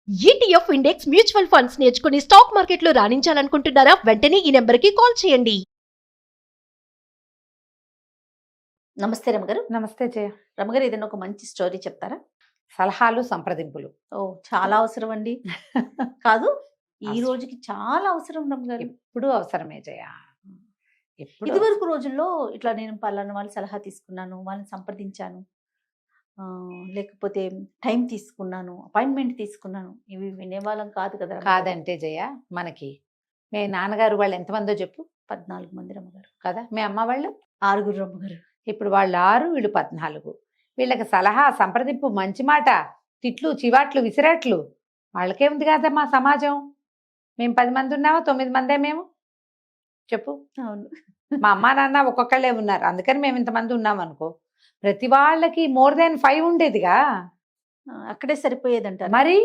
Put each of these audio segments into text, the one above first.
ETF index mutual funds నేర్చుకుని stock మార్కెట్లో రాణించాలనుకుంటున్నారా? వెంటనే ఈ నెంబర్కి కాల్ చేయండి. నమస్తే రమగారు. నమస్తే జయ. రమగారు, ఏదైనా ఒక మంచి స్టోరీ చెప్తారా? సలహాలు సంప్రదింపులు ఓ, చాలా అవసరం అండి. కాదు, ఈ అవసరం. రోజుకి చాలా అవసరం రమగారు. ఎప్పుడు అవసరమే జయ. ఎప్పుడు ఇదివరకు రోజుల్లో ఇట్లా నేను పలానా వాళ్ళ సలహా తీసుకున్నాను, వాళ్ళని సంప్రదించాను, లేకపోతే టైం తీసుకున్నాను, అపాయింట్మెంట్ తీసుకున్నాను, ఇవి వినేవాళ్ళం కాదు కదా రమగారు. కాదంటే జయ, మనకి మీ నాన్నగారు వాళ్ళు ఎంతమందో చెప్పు. 14 మంది రమగారు. కదా, మీ అమ్మ వాళ్ళు 6 రమగారు. ఇప్పుడు వాళ్ళు 6, వీళ్ళు 14. వీళ్ళకి సలహా సంప్రదింపు, మంచి మాట, తిట్లు, చివాట్లు, విసిరాట్లు వాళ్ళకే ఉంది కదా మా సమాజం. మేము 10 మంది ఉన్నామా, 9 మందే మేము చెప్పు. అవును. మా అమ్మా నాన్న ఒక్కొక్కళ్ళే ఉన్నారు, అందుకని మేము ఇంతమంది ఉన్నాం అనుకో. ప్రతి వాళ్ళకి more than 5 ఉండేదిగా. అక్కడే సరిపోయేదంటారు. మరి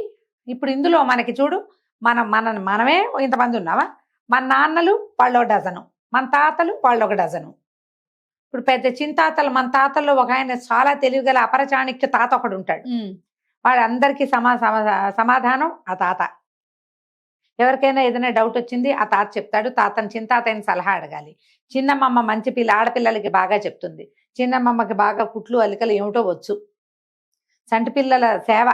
ఇప్పుడు ఇందులో మనకి చూడు, మనమే ఇంతమంది ఉన్నావా, మన నాన్నలు వాళ్ళు 1 డజను, మన తాతలు వాళ్ళు 1 డజను. ఇప్పుడు పెద్ద చింతాతలు, మన తాతల్లో ఒక ఆయన చాలా తెలివిగల అపరచాణిక్య తాత ఒకడు ఉంటాడు. వాళ్ళందరికీ సమాధానం ఆ తాత. ఎవరికైనా ఏదైనా డౌట్ వచ్చింది ఆ తాత చెప్తాడు. చింతాతని సలహా అడగాలి. చిన్నమ్మమ్మ మంచి పిల్ల, ఆడపిల్లలకి బాగా చెప్తుంది. చిన్నమ్మమ్మకి బాగా కుట్లు అల్లికలు ఏమిటో వచ్చు. చంటి పిల్లల సేవ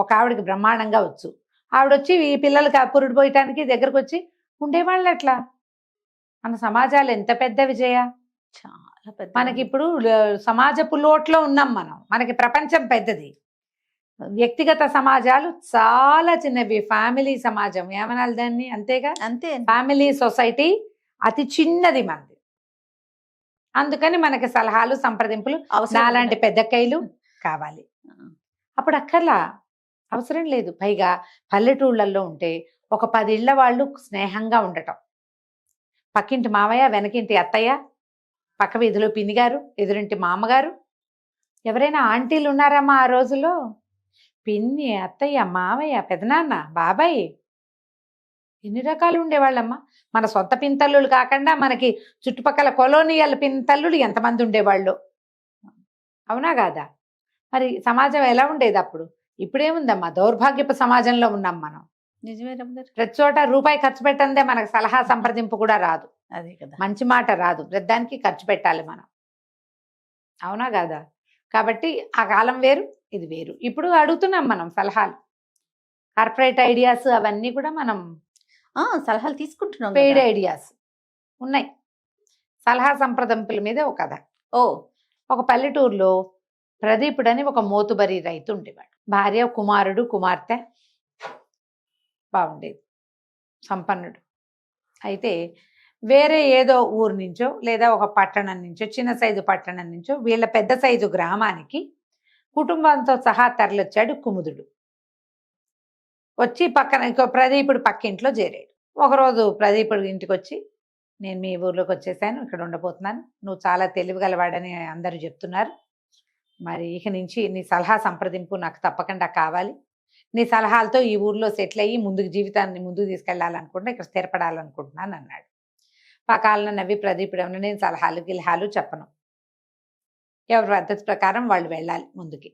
ఒక ఆవిడకి బ్రహ్మాండంగా వచ్చు. ఆవిడొచ్చి ఈ పిల్లలకి పురుడు పోయటానికి దగ్గరకు వచ్చి ఉండేవాళ్ళు. అట్లా మన సమాజాలు ఎంత పెద్ద విజయ. చాలా పెద్ద. మనకి ఇప్పుడు సమాజపు లోట్లో ఉన్నాం మనం. మనకి ప్రపంచం పెద్దది, వ్యక్తిగత సమాజాలు చాలా చిన్నవి. ఫ్యామిలీ సమాజం ఏమనాలి దాన్ని, అంతేగా. అంతే. ఫ్యామిలీ సొసైటీ అతి చిన్నది మనది. అందుకని మనకి సలహాలు సంప్రదింపులు నాలాంటి పెద్దక్కయ్యలు కావాలి. అప్పుడు అక్కర్లా, అవసరం లేదు. పైగా పల్లెటూళ్ళల్లో ఉంటే ఒక 10 ఇళ్ల వాళ్ళు స్నేహంగా ఉండటం. పక్కింటి మావయ్య, వెనకింటి అత్తయ్య, పక్క వీధిలో పిన్నిగారు, ఎదురింటి మామగారు. ఎవరైనా ఆంటీలు ఉన్నారమ్మా ఆ రోజుల్లో? పిన్ని, అత్తయ్య, మావయ్య, పెదనాన్న, బాబాయ్, ఎన్ని రకాలు ఉండేవాళ్ళమ్మా. మన సొంత పింతల్లులు కాకుండా మనకి చుట్టుపక్కల కొలోనియల్ పింతల్లులు ఎంతమంది ఉండేవాళ్ళు. అవునా కాదా? మరి సమాజం ఎలా ఉండేది అప్పుడు? ఇప్పుడేముందమ్మా, దౌర్భాగ్యపు సమాజంలో ఉన్నాం మనం. నిజమే రమగారు. ప్రతి చోట రూపాయి ఖర్చు పెట్టందే మనకు సలహా సంప్రదింపు కూడా రాదు. అదే కదా, మంచి మాట రాదు. ప్రతిదానికి ఖర్చు పెట్టాలి మనం. అవునా కాదా? కాబట్టి ఆ కాలం వేరు, ఇది వేరు. ఇప్పుడు అడుగుతున్నాం మనం సలహాలు, కార్పొరేట్ ఐడియాస్ అవన్నీ కూడా మనం సలహాలు తీసుకుంటున్నాం. పెయిడ్ ఐడియాస్ ఉన్నాయి. సలహా సంప్రదింపుల మీద ఒక కథ. ఒక పల్లెటూరులో ప్రదీపుడు అని ఒక మోతుబరి రైతు ఉండేవాడు. భార్య, కుమారుడు, కుమార్తె, బాగుండేది, సంపన్నుడు. అయితే వేరే ఏదో ఊరు నుంచో లేదా ఒక పట్టణం నుంచో, చిన్న సైజు పట్టణం నుంచో వీళ్ళ పెద్ద సైజు గ్రామానికి కుటుంబంతో సహా తరలొచ్చాడు కుముదుడు. వచ్చి పక్కన ప్రదీపుడు పక్కింట్లో చేరాడు. ఒకరోజు ప్రదీపుడు ఇంటికి వచ్చి, నేను మీ ఊర్లోకి వచ్చేసాను, ఇక్కడ ఉండబోతున్నాను, నువ్వు చాలా తెలివిగలవాడని అందరూ చెప్తున్నారు, మరి ఇక నుంచి నీ సలహా సంప్రదింపు నాకు తప్పకుండా కావాలి. నీ సలహాలతో ఈ ఊర్లో సెటిల్ అయ్యి జీవితాన్ని ముందుకు తీసుకెళ్లాలనుకుంటున్నా, ఇక్కడ స్థిరపడాలనుకుంటున్నాను అన్నాడు. పకాలను నవ్వి ప్రదీపుడు ఏమన్నా, నేను సలహాలు గిలహాలు చెప్పను, ఎవరి పద్ధతి ప్రకారం వాళ్ళు వెళ్ళాలి ముందుకి,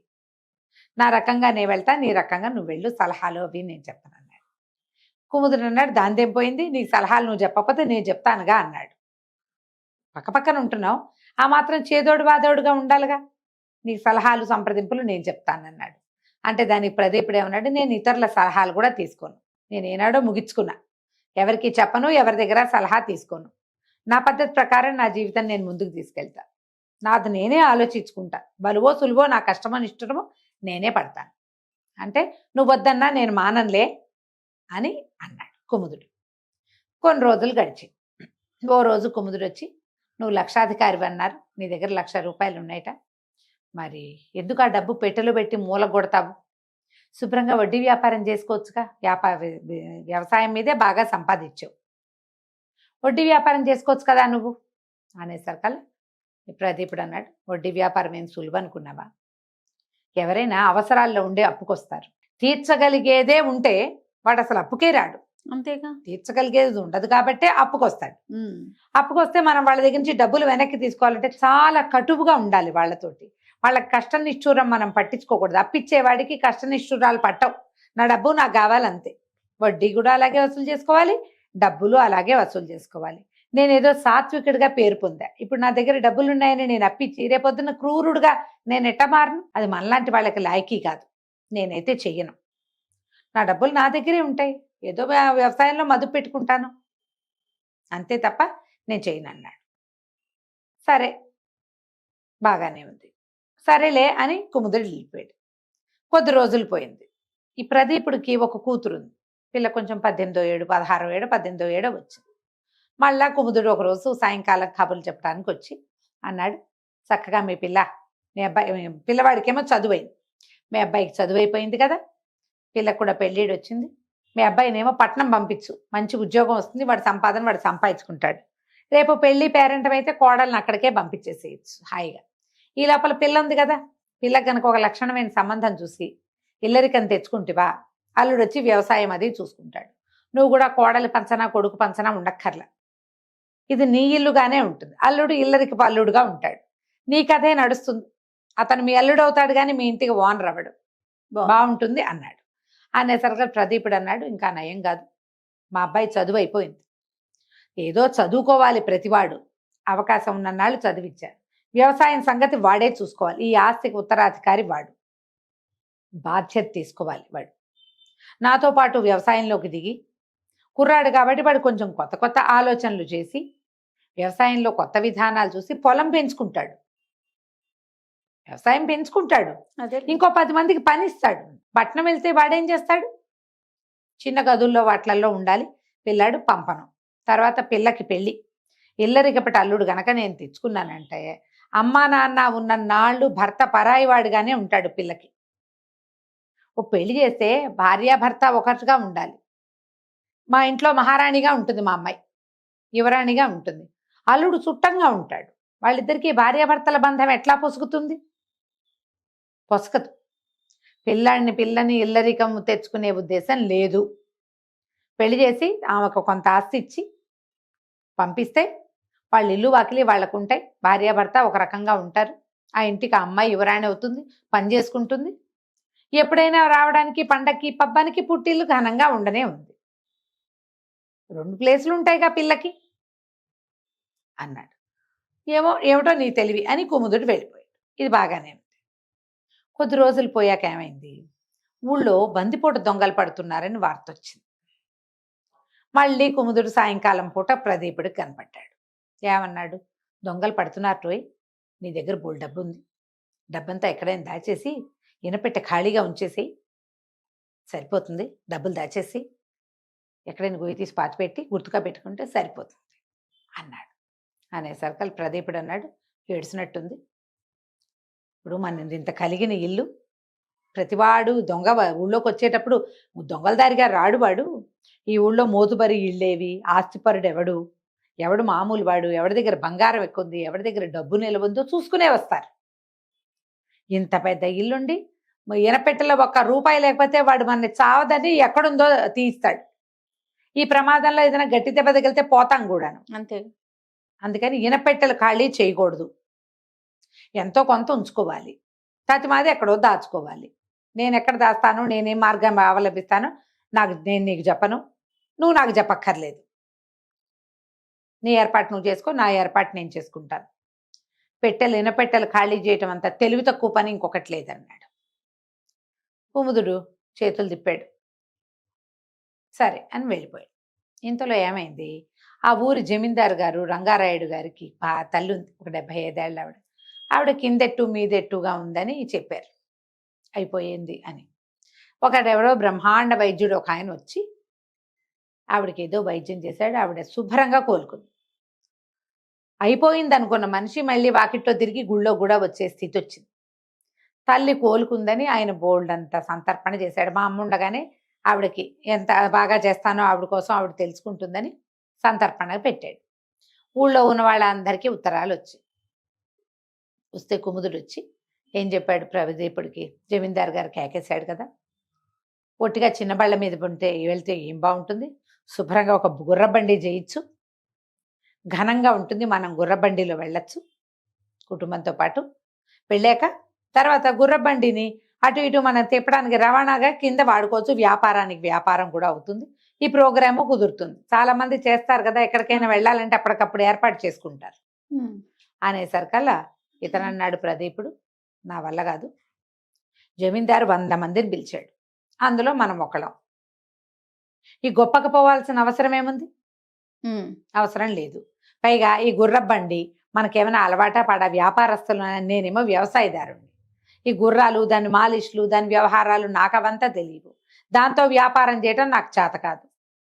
నా రకంగా నేను వెళ్తా, నీ రకంగా నువ్వు వెళ్ళు, సలహాలు అవి నేను చెప్పను అన్నాడు. కుముదుడు అన్నాడు, దాందేం పోయింది, నీ సలహాలు నువ్వు చెప్పకపోతే నేను చెప్తానుగా అన్నాడు. పక్కపక్కన ఉంటున్నావు, ఆ మాత్రం చేదోడు వాదోడుగా ఉండాలిగా, నీ సలహాలు సంప్రదింపులు నేను చెప్తానన్నాడు. అంటే దానికి ప్రదీపుడు ఏమన్నాడు, నేను ఇతరుల సలహాలు కూడా తీసుకోను, నేను ఏనాడో ముగించుకున్నా, ఎవరికి చెప్పను, ఎవరి దగ్గర సలహా తీసుకోను, నా పద్ధతి ప్రకారం నా జీవితం నేను ముందుకు తీసుకెళ్తా, నాది నేనే ఆలోచించుకుంటా, బలువో సులువో నా కష్టమో నిష్ఠురమో నేనే పడతాను, అంటే నువ్వు వద్దన్నా నేను మాననులే అని అన్నాడు కుముదుడు. కొన్ని రోజులు గడిచి ఓ రోజు కుముదుడు వచ్చి, నువ్వు లక్షాధికారివి అన్నారు, నీ దగ్గర 1,00,000 రూపాయలు ఉన్నాయట, మరి ఎందుకు ఆ డబ్బు పెట్టెలు పెట్టి మూల కొడతావు, శుభ్రంగా వడ్డీ వ్యాపారం చేసుకోవచ్చుగా, వ్యవసాయం మీదే బాగా సంపాదించావు, వడ్డీ వ్యాపారం చేసుకోవచ్చు కదా నువ్వు అనేసరికల్లా ప్రదీపుడు అన్నాడు, వడ్డీ వ్యాపారం ఏం సులువు అనుకున్నావా, ఎవరైనా అవసరాల్లో ఉండే అప్పుకొస్తారు, తీర్చగలిగేదే ఉంటే వాడు అసలు అప్పుకే రాడు. అంతేగా, తీర్చగలిగేది ఉండదు కాబట్టే అప్పుకొస్తాడు. అప్పుకొస్తే మనం వాళ్ళ దగ్గర నుంచి డబ్బులు వెనక్కి తీసుకోవాలంటే చాలా కటువుగా ఉండాలి వాళ్ళతోటి. వాళ్ళకి కష్ట నిష్ఠూరం మనం పట్టించుకోకూడదు. అప్పిచ్చేవాడికి కష్ట నిష్ఠూరాలు పట్టవు, నా డబ్బు నాకు కావాలంతే. వడ్డీ కూడా అలాగే వసూలు చేసుకోవాలి, డబ్బులు అలాగే వసూలు చేసుకోవాలి. నేను ఏదో సాత్వికుడిగా పేరు పొందా. ఇప్పుడు నా దగ్గర డబ్బులు ఉన్నాయని నేను అప్పిచ్చి రేపొద్దున క్రూరుడుగా నేను ఎట్ట మారను? అది మనలాంటి వాళ్ళకి లాయకీ కాదు. నేనైతే చెయ్యను. నా డబ్బులు నా దగ్గరే ఉంటాయి, ఏదో వ్యవసాయంలో మదుపు పెట్టుకుంటాను అంతే తప్ప నేను చేయను అన్నాడు. సరే బాగానే ఉంది, సరేలే అని కుముదుడు వెళ్ళిపోయాడు. కొద్ది రోజులు పోయింది. ఈ ప్రదీపుడికి ఒక కూతురు ఉంది. పిల్ల కొంచెం 18వ ఏడు 16వ ఏడు 18వ ఏడో వచ్చింది. మళ్ళా కుముదుడు ఒకరోజు సాయంకాలం కబుర్లు చెప్పడానికి వచ్చి అన్నాడు, చక్కగా మీ పిల్లవాడికేమో చదువైంది, మీ అబ్బాయికి చదువు అయిపోయింది కదా, పిల్లకు కూడా పెళ్ళిడు వచ్చింది, మీ అబ్బాయినేమో పట్నం పంపించు, మంచి ఉద్యోగం వస్తుంది, వాడి సంపాదన వాడు సంపాదించుకుంటాడు, రేపు పెళ్లి పేరెంట్ అయితే కోడల్ని అక్కడికే పంపించేసేయచ్చు హాయిగా. ఈ లోపల పిల్ల ఉంది కదా, పిల్లకి కనుక ఒక లక్షణమైన సంబంధం చూసి ఇల్లరికని తెచ్చుకుంటేవా అల్లుడు వచ్చి వ్యవసాయం అది చూసుకుంటాడు, నువ్వు కూడా కోడలి పంచనా కొడుకు పంచనా ఉండక్కర్లా, ఇది నీ ఇల్లుగానే ఉంటుంది, అల్లుడు ఇల్లరికి అల్లుడుగా ఉంటాడు, నీ కథే నడుస్తుంది, అతను మీ అల్లుడు అవుతాడు కానీ మీ ఇంటికి ఓనర్ అవ్వడు, బాగుంటుంది అన్నాడు. అనేసరికి ప్రదీపుడు అన్నాడు, ఇంకా నయం కాదు, మా అబ్బాయి చదువు అయిపోయింది, ఏదో చదువుకోవాలి ప్రతివాడు, అవకాశం ఉన్నన్నాళ్ళు చదివించారు, వ్యవసాయం సంగతి వాడే చూసుకోవాలి, ఈ ఆస్తికి ఉత్తరాధికారి వాడు, బాధ్యత తీసుకోవాలి వాడు, నాతో పాటు వ్యవసాయంలోకి దిగి కుర్రాడు కాబట్టి వాడు కొంచెం కొత్త కొత్త ఆలోచనలు చేసి వ్యవసాయంలో కొత్త విధానాలు చూసి పొలం పెంచుకుంటాడు, వ్యవసాయం పెంచుకుంటాడు, ఇంకో 10 మందికి పని ఇస్తాడు. పట్నం వెళ్తే వాడేం చేస్తాడు, చిన్న గదుల్లో వాట్లల్లో ఉండాలి, పిల్లాడు పంపను, తర్వాత పిల్లకి పెళ్ళి, ఇల్లరికపటి అల్లుడు గనక నేను తెచ్చుకున్నానంటే అమ్మా నాన్న ఉన్న నాళ్ళు భర్త పరాయి వాడుగానే ఉంటాడు పిల్లకి. ఓ పెళ్లి చేస్తే భార్యాభర్త ఒకటిగా ఉండాలి, మా ఇంట్లో మహారాణిగా ఉంటుంది మా అమ్మాయి, యువరాణిగా ఉంటుంది, అల్లుడు చుట్టంగా ఉంటాడు, వాళ్ళిద్దరికీ భార్యాభర్తల బంధం ఎట్లా పొసుగుతుంది, పొసకదు. పిల్లని ఇల్లరికం తెచ్చుకునే ఉద్దేశం లేదు. పెళ్లి చేసి ఆమెకు కొంత ఆస్తి ఇచ్చి పంపిస్తే వాళ్ళ ఇల్లు వాకిలి వాళ్ళకు ఉంటాయి, భార్యాభర్త ఒక రకంగా ఉంటారు, ఆ ఇంటికి ఆ అమ్మాయి యువరాణి అవుతుంది, పని చేసుకుంటుంది, ఎప్పుడైనా రావడానికి పండక్కి పబ్బానికి పుట్టిల్లు ఘనంగా ఉండనే ఉంది, 2 ప్లేసులు ఉంటాయిగా పిల్లకి అన్నాడు. ఏమిటో నీ తెలివి అని కుముదుడు వెళ్ళిపోయాడు. ఇది బాగానే ఉంది. కొద్ది రోజులు పోయాక ఏమైంది, ఊళ్ళో బందిపోటు దొంగలు పడుతున్నారని వార్త వచ్చింది. మళ్ళీ కుముదుడు సాయంకాలం పూట ప్రదీపుడికి కనపడ్డాడు. ఏమన్నాడు, దొంగలు పడుతున్నారు టోయ్, నీ దగ్గర బోల్ డబ్బు ఉంది, డబ్బంతా ఎక్కడైనా దాచేసి ఇనపెట్టె ఖాళీగా ఉంచేసి సరిపోతుంది, డబ్బులు దాచేసి ఎక్కడైనా గొయ్యి తీసి పాతిపెట్టి గుర్తుగా పెట్టుకుంటే సరిపోతుంది అన్నాడు. అనేసరికి ప్రదీపుడు అన్నాడు, ఏడ్చినట్టుంది, ఇప్పుడు మన ఇంత కలిగిన ఇల్లు, ప్రతివాడు దొంగ ఊళ్ళోకి వచ్చేటప్పుడు దొంగల దారిగా రాడు వాడు, ఈ ఊళ్ళో మోతుబరి ఇళ్ళేవి, ఆస్తిపరుడు ఎవడు మామూలు వాడు, ఎవరి దగ్గర బంగారం ఎక్కుంది, ఎవరి దగ్గర డబ్బు నిలవందో చూసుకునే వస్తారు, ఇంత పెద్ద ఇల్లుండి ఇనపెట్టెలో 1 రూపాయి లేకపోతే వాడు మనని చావదని ఎక్కడుందో తీస్తాడు, ఈ ప్రమాదంలో ఏదైనా గట్టి దెబ్బ తగిలితే పోతాం కూడాను అంతే. అందుకని ఇనపెట్టెలు ఖాళీ చేయకూడదు, ఎంతో కొంత ఉంచుకోవాలి, మాది ఎక్కడో దాచుకోవాలి, నేను ఎక్కడ దాస్తాను, నేనేం మార్గం అవలంబిస్తాను నేను నీకు చెప్పను, నువ్వు నాకు చెప్పక్కర్లేదు, నీ ఏర్పాటు నువ్వు చేసుకో, నా ఏర్పాటు నేను చేసుకుంటాను, ఇనపెట్టెలు ఖాళీ చేయటం అంత తెలివి తక్కువ పని ఇంకొకటి లేదన్నాడు. కుముదుడు చేతులు తిప్పాడు, సరే అని వెళ్ళిపోయాడు. ఇంతలో ఏమైంది, ఆ ఊరి జమీందారు గారు రంగారాయుడు గారికి తల్లి ఉంది, ఒక 75 ఏళ్ళ ఆవిడ కిందెట్టు మీదెట్టుగా ఉందని చెప్పారు, అయిపోయింది అని. ఒకడెవడో బ్రహ్మాండ వైద్యుడు ఒక ఆయన వచ్చి ఆవిడకి ఏదో వైద్యం చేశాడు, ఆవిడ శుభ్రంగా కోలుకుంది. అయిపోయింది అనుకున్న మనిషి మళ్ళీ వాకిట్లో తిరిగి గుళ్ళో కూడా వచ్చే స్థితి వచ్చింది. తల్లి కోలుకుందని ఆయన బోల్డ్ అంత సంతర్పణ చేశాడు. మా అమ్మ ఉండగానే ఆవిడకి ఎంత బాగా చేస్తానో ఆవిడ కోసం ఆవిడ తెలుసుకుంటుందని సంతర్పణ పెట్టాడు. ఊళ్ళో ఉన్న వాళ్ళందరికీ ఉత్తరాలు వస్తే కుముదుడు వచ్చి ఏం చెప్పాడు, ప్రదీపుడికి జమీందారు గారు కేకేశాడు కదా, ఒట్టిగా చిన్న బళ్ళ మీద వెళ్తే ఏం బాగుంటుంది, శుభ్రంగా ఒక గుర్రబండి చేయొచ్చు, ఘనంగా ఉంటుంది, మనం గుర్రబండిలో వెళ్ళొచ్చు కుటుంబంతో పాటు, వెళ్ళాక తర్వాత గుర్రబండిని అటు ఇటు మనం తిప్పడానికి రవాణాగా కింద వాడుకోవచ్చు, వ్యాపారానికి వ్యాపారం కూడా అవుతుంది, ఈ ప్రోగ్రాము కుదురుతుంది. చాలా మంది చేస్తారు కదా, ఎక్కడికైనా వెళ్ళాలంటే అప్పటికప్పుడు ఏర్పాటు చేసుకుంటారు. అనేసరికల్లా ఇతను అన్నాడు ప్రదీపుడు, నా వల్ల కాదు, జమీందారు 100 మందిని పిలిచాడు, అందులో మనం ఒకళ్ళం. ఈ గొప్పకు పోవాల్సిన అవసరం ఏముంది? అవసరం లేదు. పైగా ఈ గుర్రబండి మనకేమైనా అలవాటా పడ వ్యాపారస్తులు, నేనేమో వ్యవసాయదారుణ్ణి. ఈ గుర్రాలు, దాని మాలిష్లు, దాని వ్యవహారాలు నాకు అవంతా తెలియవు. దాంతో వ్యాపారం చేయడం నాకు చేత కాదు,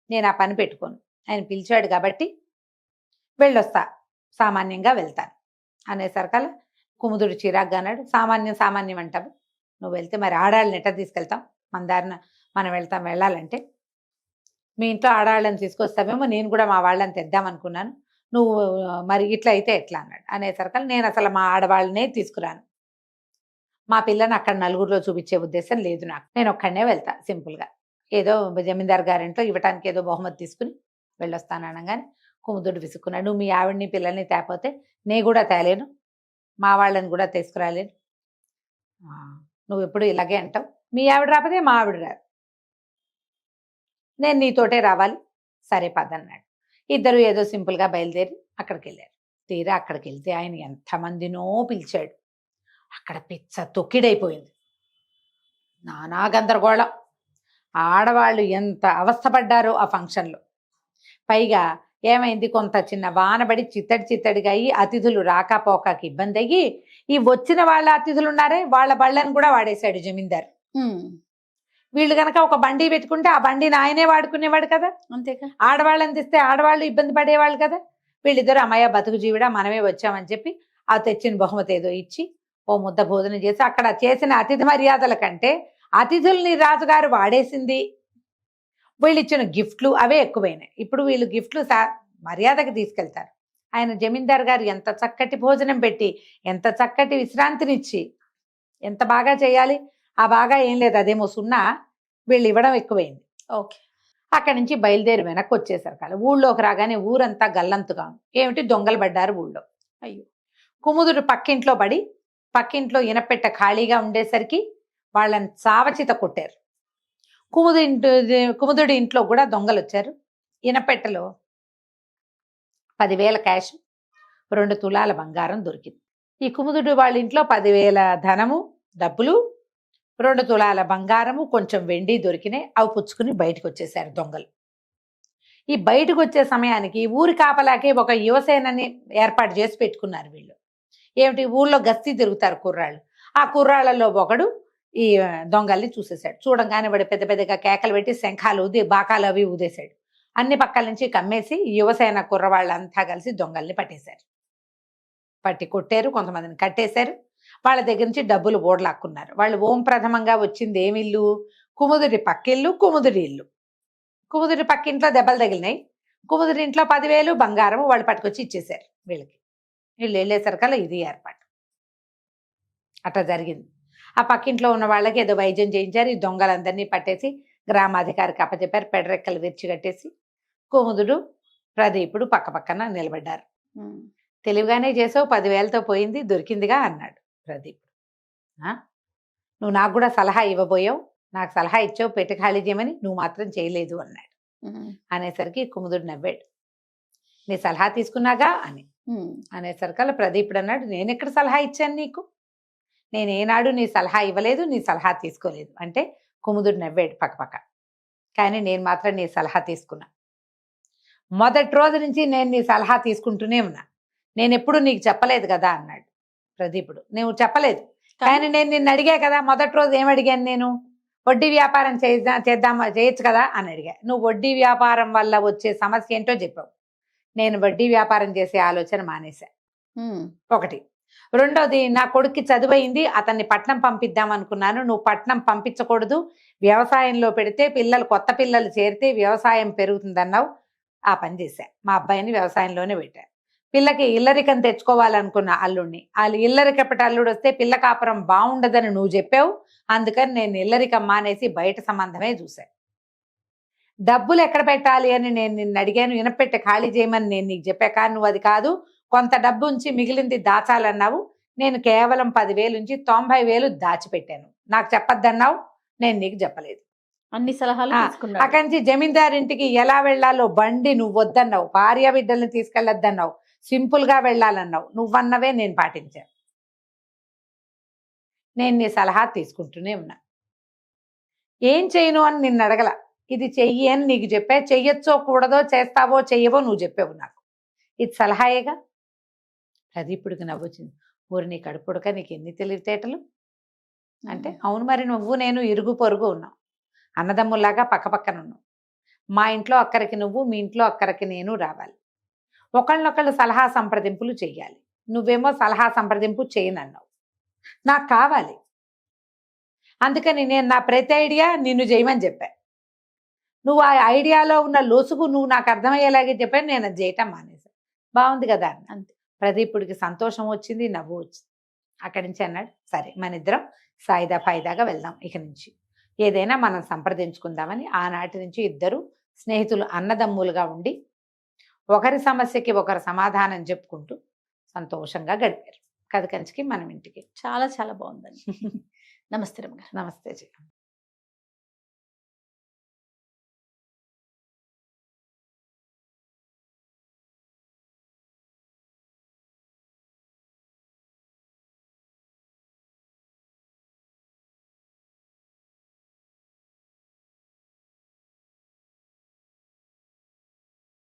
నేను ఆ పని పెట్టుకోను. ఆయన పిలిచాడు కాబట్టి వెళ్ళొస్తా, సామాన్యంగా వెళ్తాను అనేసరికల్లా కుముదుడు చిరాగ్గా అన్నాడు, సామాన్యం అంటావు, నువ్వు వెళ్తే మరి ఆడాళ్ళని ఎట్లా తీసుకెళ్తాం? మన దారిన మనం వెళ్ళాలంటే మీ ఇంట్లో ఆడవాళ్ళని తీసుకొస్తావేమో, నేను కూడా మా వాళ్ళని తెద్దామనుకున్నాను, నువ్వు మరి ఇట్లా అయితే ఎట్లా అన్నాడు. అనేసరికల్లా నేను అసలు మా ఆడవాళ్ళనే తీసుకురాను, మా పిల్లని అక్కడ నలుగురిలో చూపించే ఉద్దేశం లేదు నాకు, నేను ఒక్కడనే వెళ్తా సింపుల్గా, ఏదో జమీందార్ గారింట్లో ఇవ్వటానికి ఏదో బహుమతి తీసుకుని వెళ్ళొస్తాను అనగానే కుముదుడు విసుక్కున్నాడు, నువ్వు మీ ఆవిడ్ని పిల్లల్ని తేపోతే నేను కూడా తేలేను, మా వాళ్ళని కూడా తీసుకురాలేను, నువ్వు ఎప్పుడు ఇలాగే అంటావు, మీ ఆవిడ రాకపోతే మా ఆవిడ రాదు, నేను నీతోటే రావాలి, సరే పదన్నాడు. ఇద్దరు ఏదో సింపుల్గా బయలుదేరి అక్కడికి వెళ్ళారు. తీరా అక్కడికి వెళ్తే ఆయన ఎంతమందినో పిలిచాడు, అక్కడ పిచ్చ తొక్కిడైపోయింది, నానా గందరగోళం, ఆడవాళ్ళు ఎంత అవస్థపడ్డారో ఆ ఫంక్షన్లో. పైగా ఏమైంది, కొంత చిన్న వానబడి చిత్తడిగా అయ్యి అతిథులు రాకపోకకి ఇబ్బంది అయ్యి, ఈ వచ్చిన వాళ్ళ అతిథులు ఉన్నారే వాళ్ళ బళ్ళని కూడా వాడేశాడు జమీందారు. వీళ్ళు గనక ఒక బండి పెట్టుకుంటే ఆ బండిని ఆయనే వాడుకునేవాడు కదా, అంతేగా. ఆడవాళ్ళని తెస్తే ఆడవాళ్ళు ఇబ్బంది పడేవాళ్ళు కదా. వీళ్ళిద్దరు అమ్మయ్య బతుకు జీవిడా మనమే వచ్చామని చెప్పి ఆ తెచ్చిన బహుమతి ఏదో ఇచ్చి ఓ ముద్ద భోజనం చేసి, అక్కడ చేసిన అతిథి మర్యాదల కంటే అతిథుల్ని రాజుగారు వాడేసింది, వీళ్ళు ఇచ్చిన గిఫ్ట్లు అవే ఎక్కువైనాయి. ఇప్పుడు వీళ్ళు గిఫ్ట్లు మర్యాదకి తీసుకెళ్తారు. ఆయన జమీందార్ గారు ఎంత చక్కటి భోజనం పెట్టి, ఎంత చక్కటి విశ్రాంతినిచ్చి, ఎంత బాగా చేయాలి, ఆ బాగా ఏం లేదు, అదేమో సున్నా, వీళ్ళు ఇవ్వడం ఎక్కువైంది. ఓకే. అక్కడి నుంచి బయలుదేరి వెనక్కి వచ్చేసారు కదా. ఊళ్ళోకి రాగానే ఊరంతా గల్లంతుగా ఉంది. ఏమిటి, దొంగలు పడ్డారు ఊళ్ళో. అయ్యో. కుముదుడు పక్కింట్లో పడి, పక్కింట్లో ఇనపెట్ట ఖాళీగా ఉండేసరికి వాళ్ళని చావచిత కొట్టారు. కుముదుడి ఇంట్లో కూడా దొంగలు వచ్చారు. ఇనపెట్టలో 10,000 క్యాష్, 2 తులాల బంగారం దొరికింది. ఈ కుముదుడు వాళ్ళ ఇంట్లో 10,000 ధనము, డబ్బులు, 2 తులాల బంగారము, కొంచెం వెండి దొరికినాయి. అవి పుచ్చుకుని బయటకు వచ్చేసారు దొంగలు. ఈ బయటకు వచ్చే సమయానికి ఊరి కాపలాకి ఒక యువసేనని ఏర్పాటు చేసి పెట్టుకున్నారు వీళ్ళు. ఏమిటి, ఊళ్ళో గస్తీ తిరుగుతారు కుర్రాళ్ళు. ఆ కుర్రాళ్ళలో ఒకడు ఈ దొంగల్ని చూసేశాడు. చూడంగానే వాడు పెద్ద పెద్దగా కేకలు పెట్టి శంఖాలు ఊది బాకాలు అవి ఊదేశాడు. అన్ని పక్కల నుంచి కమ్మేసి యువసేన కుర్రవాళ్ళంతా కలిసి దొంగల్ని పట్టేశారు. పట్టి కొట్టారు, కొంతమందిని కట్టేశారు. వాళ్ళ దగ్గర నుంచి డబ్బులు ఓడలాక్కున్నారు. వాళ్ళు ఓం ప్రథమంగా వచ్చింది ఏమిల్లు, కుముదుడి పక్కిల్లు, కుముదుడి ఇల్లు. కుముదుడి పక్కింట్లో దెబ్బలు తగిలినాయి. కుముదుడి ఇంట్లో 10,000 బంగారము వాళ్ళు పట్టుకొచ్చి ఇచ్చేశారు వీళ్ళకి. వీళ్ళు వెళ్ళేసరికల్లా ఇది ఏర్పాటు అట్లా జరిగింది. ఆ పక్కింట్లో ఉన్న వాళ్ళకి ఏదో వైద్యం చేయించారు. ఈ దొంగలందరినీ పట్టేసి గ్రామాధికారికి అప్పచెప్పారు. పెడరెక్కలు విరిచి కట్టేసి కుముదుడు ప్రదీపుడు పక్క పక్కన నిలబడ్డారు. తెలివిగానే చేసావు, 10,000తో పోయింది, దొరికిందిగా అన్నాడు ప్రదీపుడు. నువ్వు నాకు కూడా సలహా ఇవ్వబోయావు, నాకు సలహా ఇచ్చావు పెట్టి ఖాళీ చేయమని, నువ్వు మాత్రం చేయలేదు అన్నాడు. అనేసరికి కుముదుడు నవ్వాడు. నీ సలహా తీసుకున్నాగా అని అనేసరికల్లా ప్రదీపుడు అన్నాడు, నేను ఎక్కడ సలహా ఇచ్చాను నీకు, నేనేనాడు నీ సలహా ఇవ్వలేదు, నీ సలహా తీసుకోలేదు అంటే కుముదుడు నవ్వాడు పక్కపక్క. కానీ నేను మాత్రం నీ సలహా తీసుకున్నా. మొదటి రోజు నుంచి నేను నీ సలహా తీసుకుంటూనే ఉన్నా, నేను ఎప్పుడు నీకు చెప్పలేదు కదా అన్నాడు ప్రదీపుడు. నువ్వు చెప్పలేదు, కానీ నేను నిన్ను అడిగా కదా, మొదటి రోజు ఏమడిగాను నేను, వడ్డీ వ్యాపారం చేయొచ్చు కదా అని అడిగా. నువ్వు వడ్డీ వ్యాపారం వల్ల వచ్చే సమస్య ఏంటో చెప్పావు. నేను వడ్డీ వ్యాపారం చేసే ఆలోచన మానేశా. ఒకటి. రెండోది, నా కొడుక్కి చదువైంది, అతన్ని పట్నం పంపిద్దాం అనుకున్నాను. నువ్వు పట్నం పంపించకూడదు, వ్యవసాయంలో పెడితే కొత్త పిల్లలు చేరితే వ్యవసాయం పెరుగుతుందన్నావు. ఆ పని చేశా, మా అబ్బాయిని వ్యవసాయంలోనే పెట్టా. పిల్లకి ఇల్లరికం తెచ్చుకోవాలనుకున్న అల్లుడిని, వాళ్ళు ఇల్లరికపటి అల్లుడు వస్తే పిల్ల కాపురం బాగుండదని నువ్వు చెప్పావు. అందుకని నేను ఇల్లరికం మానేసి బయట సంబంధమే చూశాను. డబ్బులు ఎక్కడ పెట్టాలి అని నేను నిన్ను అడిగాను, ఇనపెట్టి ఖాళీ చేయమని నేను నీకు చెప్పాక నువ్వు అది కాదు, కొంత డబ్బు ఉంచి మిగిలింది దాచాలన్నావు. నేను కేవలం 10,000 నుంచి 90,000 దాచిపెట్టాను. నాకు చెప్పొద్దన్నావు, నేను నీకు చెప్పలేదు. అన్ని సలహాలు ఆ, తీసుకున్నాడు. అక్కడి నుంచి జమీందారింటికి ఎలా వెళ్ళాలో బండి నువ్వు వద్దన్నావు, భార్య బిడ్డల్ని తీసుకెళ్ళొద్దన్నావు, సింపుల్ గా వెళ్ళాలన్నావు. నువ్వన్నవే నేను పాటించాను. నేను నీ సలహా తీసుకుంటూనే ఉన్నా. ఏం చేయను అని నిన్ను అడగల, ఇది చెయ్యి అని నీకు చెప్పా. చెయ్యొచ్చో కూడదో, చేస్తావో చెయ్యవో నువ్వు చెప్పావు నాకు. ఇది సలహాయేగా. ప్రదీపుడికి నవ్వొచ్చింది. ఊరి నీ కడుపుడక నీకు ఎన్ని తెలివితేటలు అంటే, అవును మరి నువ్వు నేను ఇరుగు పొరుగు ఉన్నాం, అన్నదమ్ముల్లాగా పక్క పక్కన ఉన్నాం. మా ఇంట్లో అక్కడికి నువ్వు, మీ ఇంట్లో అక్కడికి నేను రావాలి. ఒకళ్ళనొకళ్ళు సలహా సంప్రదింపులు చెయ్యాలి. నువ్వేమో సలహా సంప్రదింపు చేయనన్నావు. నాకు కావాలి. అందుకని నేను నా ప్రతి ఐడియా నిన్ను చేయమని చెప్పా. నువ్వు ఆ ఐడియాలో ఉన్న లోసుకు నువ్వు నాకు అర్థమయ్యేలాగే చెప్పాను. నేను అది చేయటం మానేశాను. బాగుంది కదా అన్న. అంతే. ప్రదీపుడికి సంతోషం వచ్చింది, నవ్వు వచ్చింది. అక్కడి నుంచి అన్నాడు, సరే మన ఇద్దరం సాయిదా ఫాయిదాగా వెళ్దాం, ఇక నుంచి ఏదైనా మనం సంప్రదించుకుందామని. ఆనాటి నుంచి ఇద్దరు స్నేహితులు అన్నదమ్ములుగా ఉండి ఒకరి సమస్యకి ఒకరు సమాధానం చెప్పుకుంటూ సంతోషంగా గడిపారు. కథ కంచికి మనం ఇంటికి. చాలా చాలా బాగుందండి. నమస్తే రమ్య గారు. నమస్తే జయ.